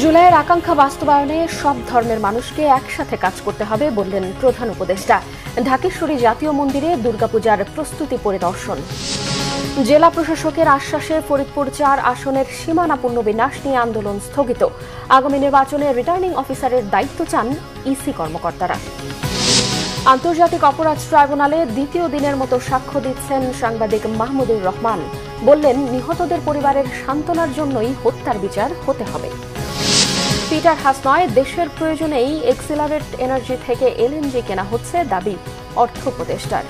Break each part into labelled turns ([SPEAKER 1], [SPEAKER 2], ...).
[SPEAKER 1] জুলাইয়ের আকাঙ্ক্ষা বাস্তবায়নে সব ধর্মের মানুষকে একসাথে কাজ করতে হবে বললেন প্রধান উপদেষ্টা। ঢাকেশ্বরী জাতীয় মন্দিরে দুর্গাপূজার প্রস্তুতি পরিদর্শন। জেলা প্রশাসকের আশ্বাসে ফরিদপুর ৪ আসনের সীমানা পুনর্বিন্যাস নিয়ে আন্দোলন স্থগিত। আগামী নির্বাচনে রিটার্নিং অফিসারের দায়িত্ব চান ইসি কর্মকর্তারা। আন্তর্জাতিক অপরাধ ট্রাইব্যুনালে দ্বিতীয় দিনের মতো সাক্ষ্য দিচ্ছেন সাংবাদিক মাহমুদুর রহমান। বললেন, নিহতদের পরিবারের সান্ত্বনার জন্যই হত্যার বিচার হতে হবে। পিটার হাস নয়, দেশের প্রয়োজনেই এক্সিলারেট এনার্জি থেকে এলএনজি কেনা হচ্ছে, দাবি অর্থ উপদেষ্টার।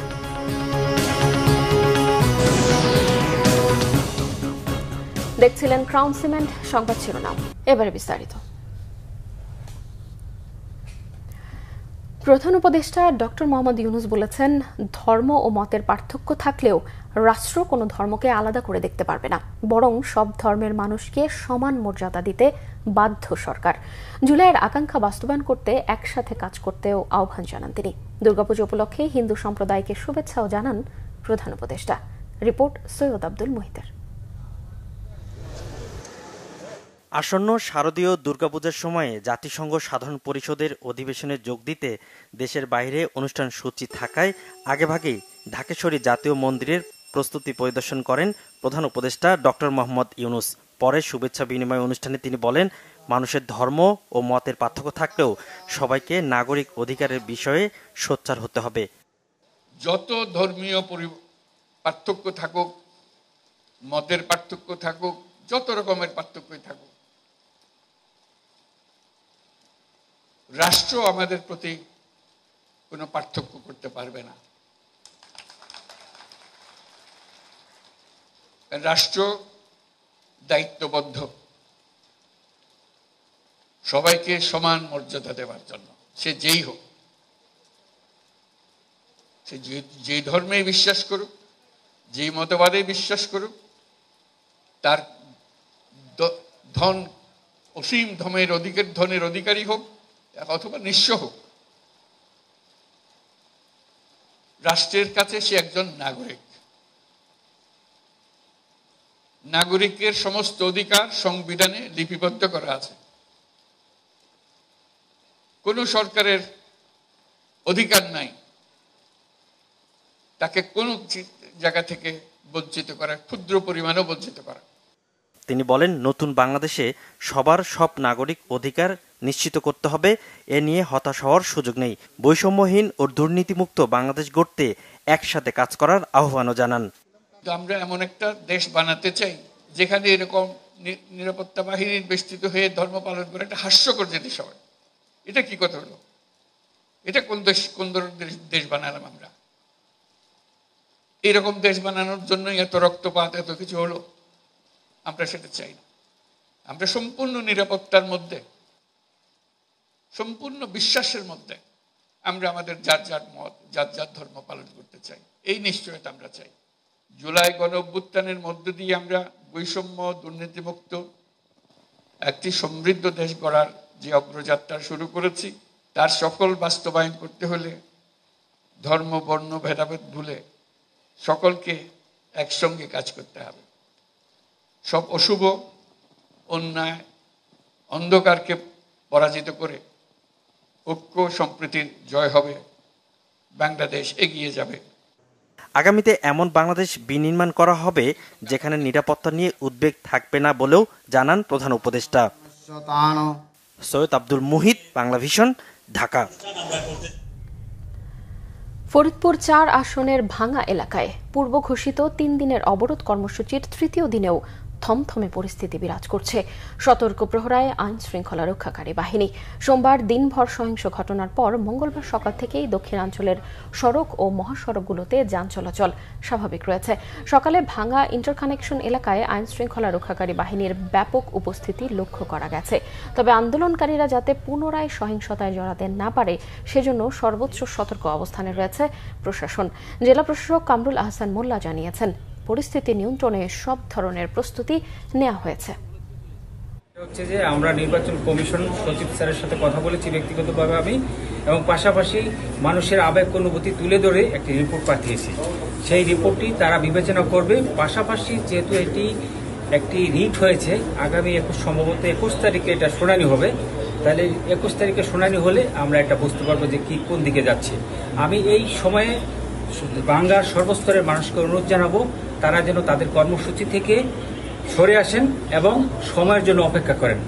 [SPEAKER 1] দেখছিলেন ক্রাউন সিমেন্ট সংবাদ শিরোনাম, এবারে বিস্তারিত। প্রধান উপদেষ্টা ডক্টর মোহাম্মদ ইউনূস বলেছেন, ধর্ম ও মতের পার্থক্য থাকলেও রাষ্ট্র কোনো ধর্মকে আলাদা করে দেখতে পারবে না, বরং সব ধর্মের মানুষকে সমান মর্যাদা দিতে বাধ্য সরকার। জুলাইয়ের আকাঙ্ক্ষা বাস্তবায়ন করতে একসাথে কাজ করতেও আহ্বান জানান তিনি। দুর্গাপুজো উপলক্ষে হিন্দু সম্প্রদায়কে শুভেচ্ছাও জানান প্রধান উপদেষ্টা। রিপোর্ট সৈয়দ আব্দুল মুহিতের।
[SPEAKER 2] আসন্ন শারদীয় দুর্গাপূজার সময়ে জাতিসংঘ সাধারণ পরিষদের অধিবেশনে যোগ দিতে দেশের বাইরে অনুষ্ঠান সূচি থাকায় আগেভাগেই ঢাকেশ্বরী জাতীয় মন্দিরের প্রস্তুতি পরিদর্শন করেন প্রধান উপদেষ্টা ডক্টর মোহাম্মদ ইউনূস। পরে শুভেচ্ছা বিনিময় অনুষ্ঠানে তিনি বলেন, মানুষের ধর্ম ও মতের পার্থক্য থাকলেও সবাইকে নাগরিক অধিকারের বিষয়ে সোচ্চার হতে হবে।
[SPEAKER 3] যত ধর্মীয় পার্থক্য থাকুক, মতের পার্থক্য থাকুক, যত রকমের পার্থক্যই থাকুক, রাষ্ট্র আমাদের প্রতি কোনো পার্থক্য করতে পারবে না। রাষ্ট্র দায়িত্ববদ্ধ সবাইকে সমান মর্যাদা দেওয়ার জন্য, সে যেই হোক, সে যে ধর্মে বিশ্বাস করুক, যেই মতবাদে বিশ্বাস করুক, তার ধন অসীম ধনের অধিকারী হোক অথবা নিঃস্ব হোক, রাষ্ট্রের কাছে সে একজন নাগরিক। নাগরিকের সমস্ত অধিকার সংবিধানে লিপিবদ্ধ করা আছে। কোন সরকারের অধিকার নাই তাকে কোন জায়গা থেকে বঞ্চিত করা, ক্ষুদ্র পরিমাণও বঞ্চিত করা।
[SPEAKER 2] তিনি বলেন, নতুন বাংলাদেশে সবার সব নাগরিক অধিকার নিশ্চিত করতে হবে। এ নিয়ে হতাশ হওয়ার সুযোগ নেই। বৈষম্যহীন ও দুর্নীতিমুক্ত বাংলাদেশ গড়তে একসাথে কাজ করার আহ্বানও জানান।
[SPEAKER 3] আমরা এমন একটা দেশ বানাতে চাই যেখানে এরকম নিরাপত্তা বাহিনীর বেষ্টিত হয়ে ধর্ম পালন করে একটা হাস্যকর জিনিস হয়। এটা কি কথা হলো? এটা কোন ধরনের দেশ বানালাম আমরা? এরকম দেশ বানানোর জন্য এত রক্তপাত, এত কিছু হলো? আমরা সেটা চাই না। আমরা সম্পূর্ণ নিরাপত্তার মধ্যে, সম্পূর্ণ বিশ্বাসের মধ্যে আমরা আমাদের যার যার মত, যার যার ধর্ম পালন করতে চাই। এই নিশ্চয়তা আমরা চাই। জুলাই গণ অভ্যুত্থানের মধ্য দিয়ে আমরা বৈষম্য, দুর্নীতিমুক্ত একটি সমৃদ্ধ দেশ গড়ার যে অগ্রযাত্রা শুরু করেছি, তার সফল বাস্তবায়ন করতে হলে ধর্ম, বর্ণ ভেদাভেদ ভুলে সকলকে একসঙ্গে কাজ করতে হবে। সব অশুভ, অন্যায়, অন্ধকারকে পরাজিত করে ঐক্য সম্প্রীতির জয় হবে, বাংলাদেশ এগিয়ে যাবে।
[SPEAKER 2] আগামীতে এমন বাংলাদেশ বিনির্মাণ করা হবে যেখানে নিরাপত্তা নিয়ে উদ্বেগ থাকবে না বলেও জানান প্রধান উপদেষ্টা। সৈয়দ আব্দুল মুহিত, বাংলা ভিশন, ঢাকা।
[SPEAKER 1] ফরিদপুর ৪ আসনের ভাঙা এলাকায় পূর্ব ঘোষিত ৩ দিনের অবরোধ কর্মসূচির তৃতীয় দিনেও থমথমে পরিস্থিতি বিরাজ করছে। সতর্ক প্রহরায় আইন শৃঙ্খলা রক্ষাকারী বাহিনী। সোমবার দিনভর সহিংস ঘটনার পর মঙ্গলবার সকাল থেকেই দক্ষিণাঞ্চলের সড়ক ও মহাসড়কগুলোতে যান চলাচল স্বাভাবিক রয়েছে। সকালে ভাঙা ইন্টারকানেকশন এলাকায় আইন শৃঙ্খলা রক্ষাকারী বাহিনীর ব্যাপক উপস্থিতি লক্ষ্য করা গেছে। তবে আন্দোলনকারীরা যাতে পুনরায় সহিংসতায় জড়াতে না পারে সেজন্য সর্বোচ্চ সতর্ক অবস্থানে রয়েছে প্রশাসন। জেলা প্রশাসক কামরুল আহসান মোল্লা জানিয়েছেন, পরিস্থিতি নিয়ন্ত্রণে সব ধরনের প্রস্তুতি নেওয়া হয়েছে।
[SPEAKER 4] হচ্ছে যে আমরা নির্বাচন কমিশন সচিব স্যারের সাথে কথা বলেছি ব্যক্তিগতভাবে আমি, এবং পাশাপাশি মানুষের আবেগ অনুভূতি তুলে ধরে একটি রিপোর্ট পাঠিয়েছি। সেই রিপোর্টটি তারা বিবেচনা করবে। পাশাপাশি যেহেতু এটি একটি রিট হয়েছে, আগামী সম্ভবত 21 তারিখে এটা শুনানি হবে। তাহলে 21 তারিখে শুনানি হলে আমরা এটা বুঝতে পারবো যে কি কোন দিকে যাচ্ছে। আমি এই সময়ে বাংলার সর্বস্তরের মানুষকে অনুরোধ জানাবো, তারা যেন তাদের কর্মসূচি থেকে সরে আসেন এবং সময়ের জন্য অপেক্ষা করেন।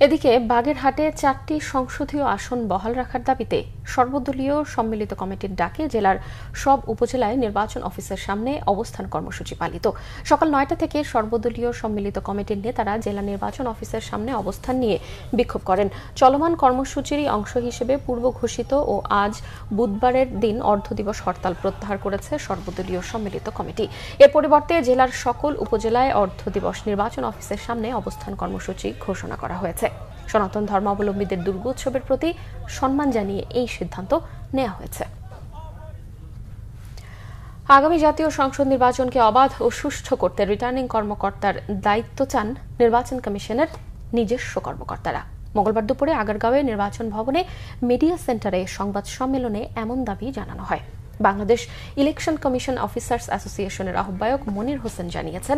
[SPEAKER 1] এদিকে বাগেরহাটে 4টি সংসদীয় আসন বহাল রাখার দাবিতে সর্বদলীয় সম্মিলিত কমিটির ডাকে জেলার সব উপজেলায় নির্বাচন অফিসের সামনে অবস্থান কর্মসূচি পালিত। সকাল 9টা থেকে সর্বদলীয় সম্মিলিত কমিটির নেতারা জেলা নির্বাচন অফিসের সামনে অবস্থান নিয়ে বিক্ষোভ করেন। চলমান কর্মসূচিরই অংশ হিসেবে পূর্ব ঘোষিত ও আজ বুধবারের দিন অর্ধদিবস হরতাল প্রত্যাহার করেছে সর্বদলীয় সম্মিলিত কমিটি। এর পরিবর্তে জেলার সকল উপজেলায় অর্ধদিবস নির্বাচন অফিসের সামনে অবস্থান কর্মসূচি ঘোষণা করা হয়েছে। সনাতন ধর্মাবলম্বীদের দুর্গোৎসবের প্রতি সম্মান জানিয়ে এই সিদ্ধান্ত নেওয়া হয়েছে। আগামী জাতীয় সংসদ নির্বাচনকে অবাধ ও সুষ্ঠু করতে রিটার্নিং কর্মকর্তার দায়িত্ব চান নির্বাচন কমিশনের নিজস্ব কর্মকর্তারা। মঙ্গলবার দুপুরে আগারগাঁওয়ে নির্বাচন ভবনে মিডিয়া সেন্টারে সংবাদ সম্মেলনে এমন দাবি জানানো হয়। বাংলাদেশ ইলেকশন কমিশন অফিসার্স অ্যাসোসিয়েশনের আহ্বায়ক মনির হোসেন জানিয়েছেন,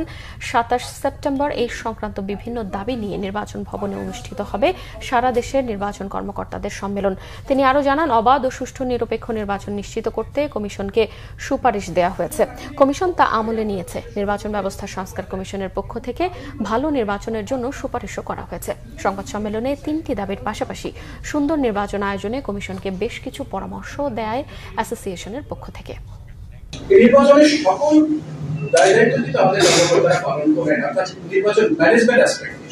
[SPEAKER 1] 27 সেপ্টেম্বর এই সংক্রান্ত বিভিন্ন দাবি নিয়ে নির্বাচন ভবনে অনুষ্ঠিত হবে সারা দেশের নির্বাচন কর্মকর্তাদের সম্মেলন। তিনি আরও জানান, অবাধ ও সুষ্ঠু নিরপেক্ষ নির্বাচন নিশ্চিত করতে কমিশনকে সুপারিশ দেওয়া হয়েছে। কমিশন তা আমলে নিয়েছে। নির্বাচন ব্যবস্থা সংস্কার কমিশনের পক্ষ থেকে ভালো নির্বাচনের জন্য সুপারিশও করা হয়েছে। সংবাদ সম্মেলনে 3টি দাবির পাশাপাশি সুন্দর নির্বাচন আয়োজনে কমিশনকে বেশ কিছু পরামর্শ দেয় অ্যাসোসিয়েশনের পক্ষ থেকে।
[SPEAKER 5] নির্বাচনের সকল দায়িত্ব কিন্তু আমাদের কর্মকর্তারা পালন করেন, অর্থাৎ নির্বাচন ম্যানেজমেন্ট অ্যাসপেক্ট।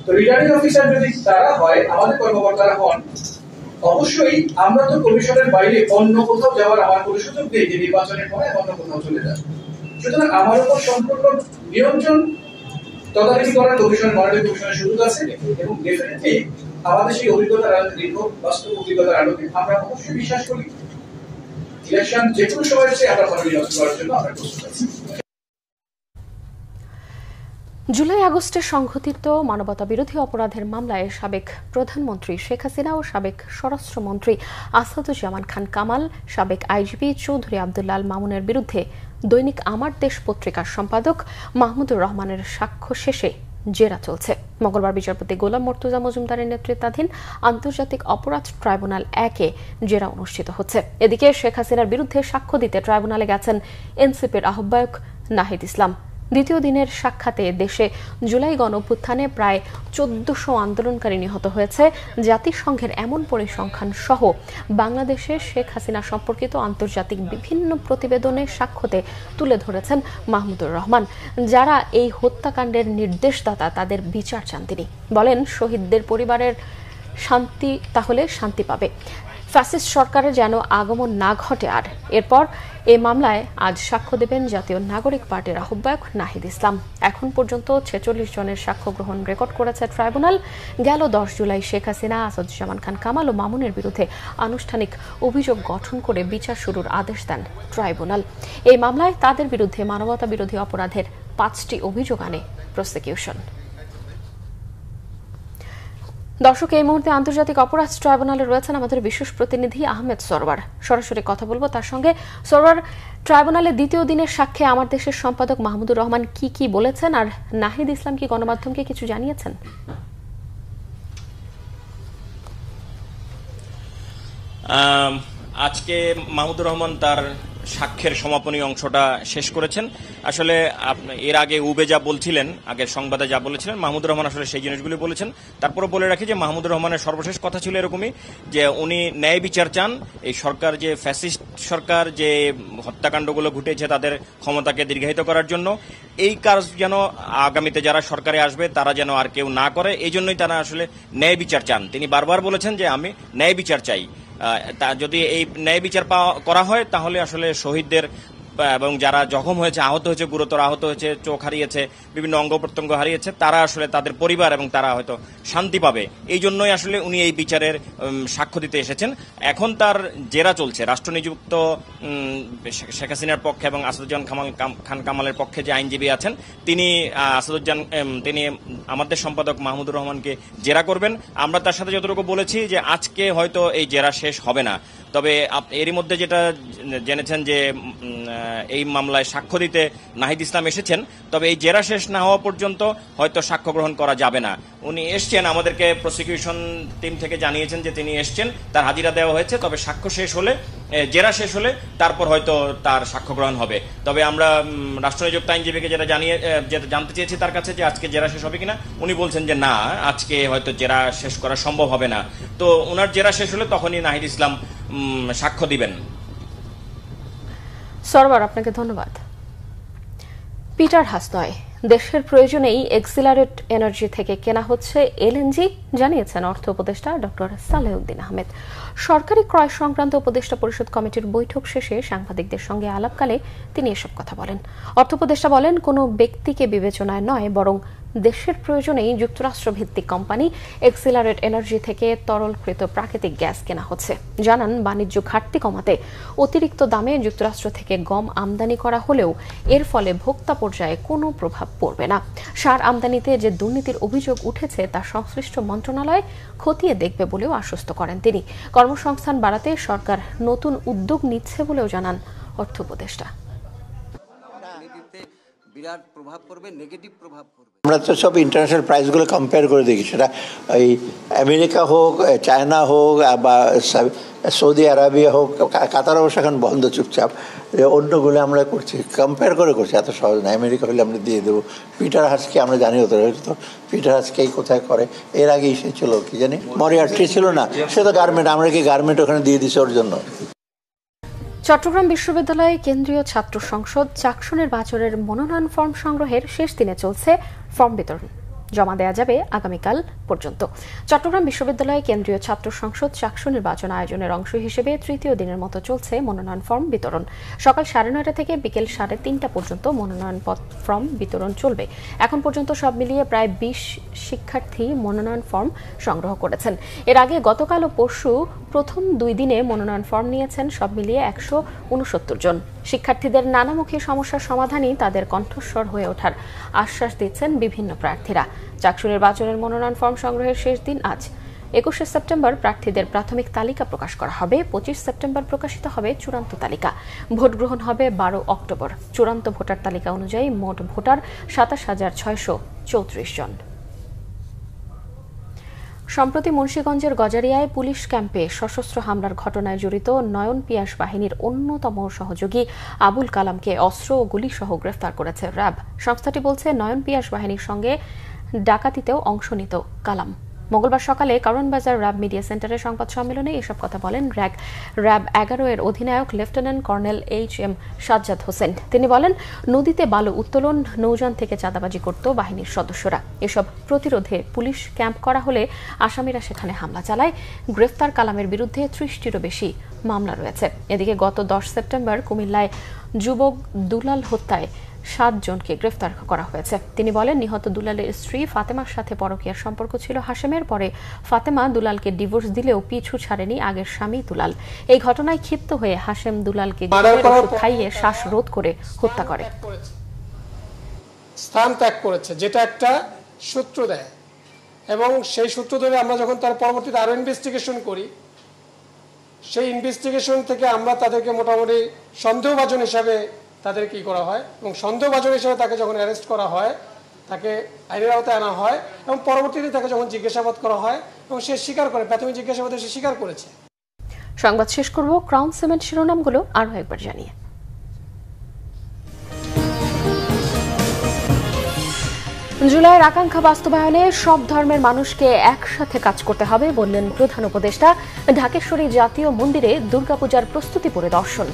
[SPEAKER 5] তো রিটার্নিং অফিসার যদি তারা হয়, আমাদের কর্মকর্তারা হন, অবশ্যই আমরা তো কমিশনের বাইরে অন্য কোথাও যাওয়ার আমার কোনো সুযোগ নেই যে নির্বাচনের পরে অন্য কোথাও চলে যায়। সুতরাং আমার উপর সম্পূর্ণ নিয়ন্ত্রণ তদারকি করার মনিটরিং কমিশনের সুযোগ আছে এবং ডেফিনেটলি আমাদের সেই অভিজ্ঞতার আলোকে, দীর্ঘ বাস্তব অভিজ্ঞতার আলোকে আমরা অবশ্যই বিশ্বাস করি ইলেকশন যে কোনো সময় আমরা ভালো নির্বাচন করার জন্য আমরা প্রস্তুত আছি।
[SPEAKER 1] জুলাই আগস্টে সংঘটিত মানবতা বিরোধী অপরাধের মামলায় সাবেক প্রধানমন্ত্রী শেখ হাসিনা ও সাবেক স্বরাষ্ট্রমন্ত্রী আসাদুজ্জামান খান কামাল, সাবেক আইজিপি চৌধুরী আব্দুল্লাহ আল মামুনের বিরুদ্ধে দৈনিক আমার দেশ পত্রিকার সম্পাদক মাহমুদুর রহমানের সাক্ষ্য শেষে জেরা চলছে। মঙ্গলবার বিচারপতি গোলাম মর্তুজা মজুমদারের নেতৃত্বাধীন আন্তর্জাতিক অপরাধ ট্রাইব্যুনাল 1-এ জেরা অনুষ্ঠিত হচ্ছে। এদিকে শেখ হাসিনার বিরুদ্ধে সাক্ষ্য দিতে ট্রাইব্যুনালে গেছেন এনসিপির আহ্বায়ক নাহিদ ইসলাম। দ্বিতীয় দিনের সাক্ষাতে দেশে জুলাই গণঅভ্যুত্থানে প্রায় 1400 আন্দোলনকারী নিহত হয়েছে। জাতিসংঘের এমন পরিসংখ্যান সহ বাংলাদেশে শেখ হাসিনা সম্পর্কিত আন্তর্জাতিক বিভিন্ন প্রতিবেদনে সাক্ষ্যতে তুলে ধরেছেন মাহমুদুর রহমান। যারা এই হত্যাকাণ্ডের নির্দেশদাতা তাদের বিচার চান তিনি। বলেন, শহীদদের পরিবারের শান্তি পাবে, ফ্যাসিস্ট সরকারের যেন আগমন না ঘটে। আর এরপর এই মামলায় আজ সাক্ষ্য দেবেন জাতীয় নাগরিক পার্টির আহ্বায়ক নাহিদ ইসলাম। এখন পর্যন্ত 46 জনের সাক্ষ্য গ্রহণ রেকর্ড করেছে ট্রাইব্যুনাল। গেল 10 জুলাই শেখ হাসিনা, আসাদুজ্জামান খান কামাল ও মামুনের বিরুদ্ধে আনুষ্ঠানিক অভিযোগ গঠন করে বিচার শুরুর আদেশ দেন ট্রাইব্যুনাল। এই মামলায় তাদের বিরুদ্ধে মানবতা বিরোধী অপরাধের 5টি অভিযোগ আনে প্রসিকিউশন। দর্শক, এই মুহূর্তে আন্তর্জাতিক অপরাধ ট্রাইব্যুনালে রয়েছেন আমাদের বিশেষ প্রতিনিধি আহমেদ সরওয়ার। সরাসরি কথা বলবো তার সঙ্গে। সরওয়ার, ট্রাইব্যুনালে দ্বিতীয় দিনের সাক্ষ্যে আমার দেশের সম্পাদক মাহমুদুর রহমান কি বলেছেন, আর নাহিদ ইসলাম কি গণমাধ্যমকে কিছু জানিয়েছেন?
[SPEAKER 6] আজকে মাহমুদুর রহমান তার সাক্ষ্যের সমাপনী অংশটা শেষ করেছেন। আসলে এর আগে উবে যা বলছিলেন, আগের সংবাদে যা বলেছিলেন, মাহমুদুর রহমান আসলে সেই জিনিসগুলি বলেছেন। তারপরে বলে রাখি যে মাহমুদুর রহমানের সর্বশেষ কথা ছিল এরকমই যে উনি ন্যায় বিচার চান। এই সরকার, যে ফ্যাসিস্ট সরকার, যে হত্যাকাণ্ডগুলো ঘটেছে তাদের ক্ষমতাকে দীর্ঘায়িত করার জন্য, এই কাজ যেন আগামীতে যারা সরকারে আসবে তারা যেন আর কেউ না করে, এই জন্যই তারা আসলে ন্যায় বিচার চান। তিনি বারবার বলেছেন যে আমি ন্যায় বিচার চাই। যদি এই ন্যায় বিচার করা হয় তাহলে আসলে শহীদদের এবং যারা জখম হয়েছে, আহত হয়েছে, গুরুতর আহত হয়েছে, চোখ হারিয়েছে, বিভিন্ন অঙ্গ প্রত্যঙ্গ হারিয়েছে, তারা আসলে তাদের পরিবার এবং তারা হয়তো শান্তি পাবে। এই জন্যই আসলে উনি এই বিচারের সাক্ষ্য দিতে এসেছেন। এখন তার জেরা চলছে। রাষ্ট্রনিযুক্ত শেখ হাসিনার পক্ষে এবং আসাদুজ্জামান খান কামালের পক্ষে যে আইনজীবী আছেন তিনি আমাদের সম্পাদক মাহমুদুর রহমানকে জেরা করবেন। আমরা তার সাথে যতটুকু বলেছি যে আজকে হয়তো এই জেরা শেষ হবে না। তবে এরই মধ্যে যেটা জেনেছেন যে এই মামলায় সাক্ষ্য দিতে নাহিদ ইসলাম এসেছেন, তবে এই জেরা শেষ না হওয়া পর্যন্ত হয়তো সাক্ষ্য গ্রহণ করা যাবে না। উনি এসছেন, আমাদেরকে প্রসিকিউশন টিম থেকে জানিয়েছেন যে তিনি এসছেন, তার হাজিরা দেওয়া হয়েছে। তবে সাক্ষ্য শেষ হলে, জেরা শেষ হলে তারপর হয়তো তার সাক্ষ্য গ্রহণ হবে। তবে আমরা রাষ্ট্রনিযুক্ত আইনজীবীকে যেটা জানতে চেয়েছি তার কাছে যে আজকে জেরা শেষ হবে কিনা, উনি বলছেন যে না, আজকে হয়তো জেরা শেষ করা সম্ভব হবে না। তো ওনার জেরা শেষ হলে তখনই নাহিদ ইসলাম সাক্ষ্য দিবেন।
[SPEAKER 1] সরওয়ার, আপনাকে ধন্যবাদ। পিটার হাসনয় দেশের প্রয়োজনেই এক্সিলারেট এনার্জি থেকে কেনা হচ্ছে এলএনজি, জানিয়েছেন অর্থ উপদেষ্টা ডক্টর সালেউদ্দিন আহমেদ। সরকারি ক্রয় সংক্রান্ত উপদেষ্টা পরিষদ কমিটির বৈঠক শেষে সাংবাদিকদের সঙ্গে আলাপকালে তিনি এসব কথা বলেন। অর্থ উপদেষ্টা বলেন, কোনো ব্যক্তিকে বিবেচনায় নয়, বরং দেশের প্রয়োজনেই যুক্তরাষ্ট্র ভিত্তিক কোম্পানি এক্সিলারেট এনার্জি থেকে তরলকৃত প্রাকৃতিক গ্যাস কেনা হচ্ছে। জানান, বাণিজ্য ঘাটতি কমাতে অতিরিক্ত দামে যুক্তরাষ্ট্র থেকে গম আমদানি করা হলেও এর ফলে ভোক্তা পর্যায়ে কোনো প্রভাব পড়বে না। সার আমদানিতে যে দুর্নীতির অভিযোগ উঠেছে তা সংশ্লিষ্ট মন্ত্রণালয় খতিয়ে দেখবে বলেও আশ্বস্ত করেন তিনি। কর্মসংস্থান বাড়াতে সরকার নতুন উদ্যোগ নিচ্ছে বলেও জানান অর্থ উপদেষ্টা।
[SPEAKER 7] বিরাট প্রভাব পড়বে, নেগেটিভ প্রভাব পড়বে।
[SPEAKER 8] আমরা তো সব ইন্টারন্যাশনাল প্রাইসগুলো কম্পেয়ার করে দেখি, সেটা এই আমেরিকা হোক, চায়না হোক, বা সৌদি আরবিয়া হোক, কাতার অবশ্য এখন বন্ধ চুপচাপ, অন্যগুলো আমরা করছি, কম্পেয়ার করে করছি, এত সহজ না। আমেরিকা হলে আমরা দিয়ে দেবো। পিটার হাসকে আমরা জানি হতো, পিটার হাসকেই কোথায় করে, এর আগেই সে ছিল কি জানি মরিয়ার্টি ছিল না, সে তো গার্মেন্ট, আমরা কি গার্মেন্ট ওখানে দিয়ে দিছি ওর জন্য।
[SPEAKER 1] চট্টগ্রাম বিশ্ববিদ্যালয়ে কেন্দ্রীয় ছাত্র সংসদ চাকসু নির্বাচনের মনোনয়ন ফর্ম সংগ্রহের শেষ দিনে চলছে ফর্ম বিতরণ। জমা দেওয়া যাবে আগামীকাল পর্যন্ত। চট্টগ্রাম বিশ্ববিদ্যালয়ে কেন্দ্রীয় ছাত্র সংসদ চাকসু নির্বাচন আয়োজনের অংশ হিসেবে তৃতীয় দিনের মতো চলছে মনোনয়ন ফর্ম বিতরণ। সকাল 9:30 থেকে বিকেল 3:30 পর্যন্ত মনোনয়ন ফর্ম বিতরণ চলবে। এখন পর্যন্ত সব মিলিয়ে প্রায় 20 শিক্ষার্থী মনোনয়ন ফর্ম সংগ্রহ করেছেন। এর আগে গতকাল ও পরশু প্রথম 2 দিনে মনোনয়ন ফর্ম নিয়েছেন সব মিলিয়ে 169 জন। শিক্ষার্থীদের নানামুখী সমস্যার সমাধানই তাদের কণ্ঠস্বর হয়ে ওঠার আশ্বাস দিচ্ছেন বিভিন্ন প্রার্থীরা। চাকসু নির্বাচনের মনোনয়ন ফর্ম সংগ্রহের শেষ দিন আজ। 21 সেপ্টেম্বর প্রার্থীদের প্রাথমিক তালিকা প্রকাশ করা হবে। 25 সেপ্টেম্বর প্রকাশিত হবে চূড়ান্ত তালিকা। ভোট গ্রহণ হবে 12 অক্টোবর। চূড়ান্ত ভোটার তালিকা অনুযায়ী মোট ভোটার 27,634 জন। সম্প্রতি মুন্সিগঞ্জের গজারিয়ায় পুলিশ ক্যাম্পে সশস্ত্র হামলার ঘটনায় জড়িত নয়ন পিয়াস বাহিনীর অন্যতম সহযোগী আবুল কালামকে অস্ত্র ও গুলিসহ গ্রেফতার করেছে র্যাব। সংস্থাটি বলছে, নয়ন পিয়াস বাহিনীর সঙ্গে ডাকাতিতেও অংশ নিত কালাম। মঙ্গলবার সকালে কারওয়ানবাজার র্যাব মিডিয়া সেন্টারে সংবাদ সম্মেলনে এসব কথা বলেন র্যাব 11 এর অধিনায়ক lieutenant colonel HM Sajjad Hossain. তিনি বলেন, নদীতে বালু উত্তোলন, নৌযান থেকে চাঁদাবাজি করত বাহিনীর সদস্যরা। এসব প্রতিরোধে পুলিশ ক্যাম্প করা হলে আসামিরা সেখানে হামলা চালায়। গ্রেফতার কালামের বিরুদ্ধে 30টিরও বেশি মামলা রয়েছে। এদিকে গত 10 সেপ্টেম্বর কুমিল্লায় যুবক দুলাল হত্যায় 7 জনকে গ্রেফতার করা হয়েছে। তিনি বলেন, নিহত দুলালের স্ত্রী ফাতেমার সাথে পরকীয়ার সম্পর্ক ছিল হাশেমের। পরে ফাতেমা দুলালকে ডিভোর্স দিলেও পিছু ছাড়েনি আগের স্বামী দুলাল। এই ঘটনায় ক্ষিপ্ত হয়ে হাশেম দুলালকে খাইয়ে শ্বাসরোধ করে হত্যা করে।
[SPEAKER 9] স্থান ত্যাগ করেছে, যেটা একটা সূত্র দেয়, এবং সেই সূত্র ধরে আমরা যখন তার পরবর্তীতে আরো ইনভেস্টিগেশন করি, সেই ইনভেস্টিগেশন থেকে আমরা তাদেরকে মোটামুটি সন্দেহভাজন হিসাবে তাদের কি করা হয়, এবং সন্দেহভাজন হিসেবে তাকে যখন অ্যারেস্ট করা হয়, তাকে আইনের আওতায় আনা হয়, এবং পরবর্তীতে তাকে যখন জিজ্ঞাসাবাদ করা হয় এবং সে স্বীকার করে, প্রাথমিক জিজ্ঞাসাবাদে সে স্বীকার করেছে।
[SPEAKER 1] সংবাদ শেষ করব ক্রাউন সিমেন্ট শিরোনামগুলো আরো একবার জানিয়ে। জুলাইয়ের আকাঙ্ক্ষা বাস্তবায়নে সব ধর্মের মানুষকে একসাথে কাজ করতে হবে বললেন প্রধান উপদেষ্টা। ঢাকেশ্বরী জাতীয় মন্দিরে দুর্গাপূজার প্রস্তুতি পরিদর্শন।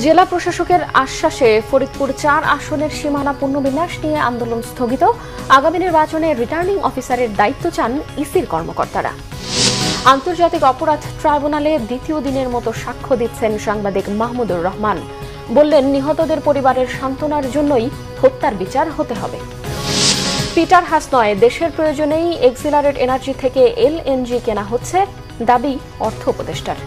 [SPEAKER 1] জেলা প্রশাসকের আশ্বাসে ফরিদপুর 4 আসনের সীমানা পুনর্বিন্যাস নিয়ে আন্দোলন স্থগিত। আগামী নির্বাচনে রিটার্নিং অফিসারের দায়িত্ব চান ইসির কর্মকর্তারা। আন্তর্জাতিক অপরাধ ট্রাইব্যুনালে দ্বিতীয় দিনের মতো সাক্ষ্য দিচ্ছেন সাংবাদিক মাহমুদুর রহমান। বললেন, নিহতদের পরিবারের সান্ত্বনার জন্যই হত্যার বিচার হতে হবে। পিটার হাসনয় দেশের প্রয়োজনেই এক্সিলারেট এনার্জি থেকে এলএনজি কেনা হচ্ছে, দাবি অর্থ উপদেষ্টার।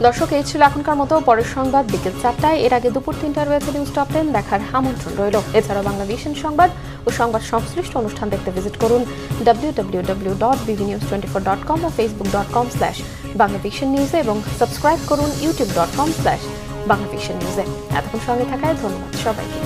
[SPEAKER 1] দর্শক, এই ছিল এখনকার মতো। পরের সংবাদ বিকেল 4টায়। এর আগে দুপুর 3টায় রয়েছে নিউজ টপ 10 দেখার আমন্ত্রণ রইল। এছাড়াও বাংলাভিশন সংবাদ ও সংবাদ সংশ্লিষ্ট অনুষ্ঠান দেখতে ভিজিট করুন www.bbnews24.com ও facebook.com/banglavisionnews এবং সাবস্ক্রাইব করুন youtube.com/banglavisionnews। এতক্ষণ সঙ্গে থাকায় ধন্যবাদ সবাইকে।